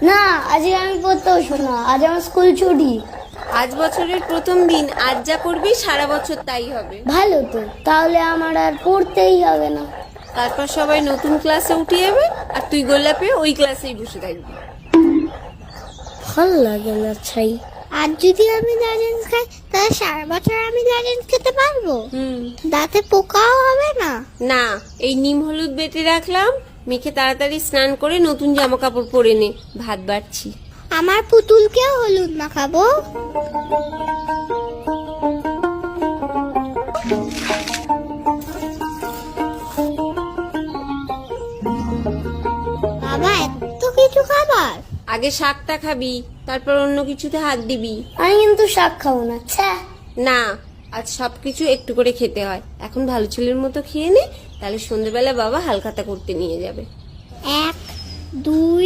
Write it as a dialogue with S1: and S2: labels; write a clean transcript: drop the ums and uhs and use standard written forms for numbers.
S1: না, আজকে আমি পড়তে বসবো না, আজ আমার স্কুল ছুটি।
S2: আজ বছরের প্রথম দিন, আজ যা করবি সারা বছর তাই হবে।
S1: ভালো তো, তাহলে আমার আর পড়তেই হবে না।
S2: তারপর সবাই নতুন ক্লাসে উঠে যাবে আর তুই গোল্লাপে ওই ক্লাসেই বসে থাকবি।
S1: ভাল লাগে না ছাই।
S3: আর যদি আমি লজেন্স খাই তাহলে সারা বছর আমি লজেন্স খেতে পারবো? দাঁতে পোকাও হবে না?
S2: না, এই নিম হলুদ বেটে রাখলাম, মেখে তাড়াতাড়ি স্নান করে নতুন জামা কাপড় পরে নে, ভাত বাড়ছি।
S3: আমার পুতুলকেও হলুদ মাখাবো? বাবা, এত কিছু খাবার?
S2: আগে শাকটা খাবি, তারপর অন্য কিছুতে হাত দিবি।
S1: আমি কিন্তু শাক খাবো না।
S2: না, আজ সবকিছু একটু করে খেতে হয়। এখন ভালো ছেলের মতো খেয়ে নে, তাহলে সন্ধ্যেবেলা বাবা হালখাতা করতে নিয়ে যাবে।
S3: 1 2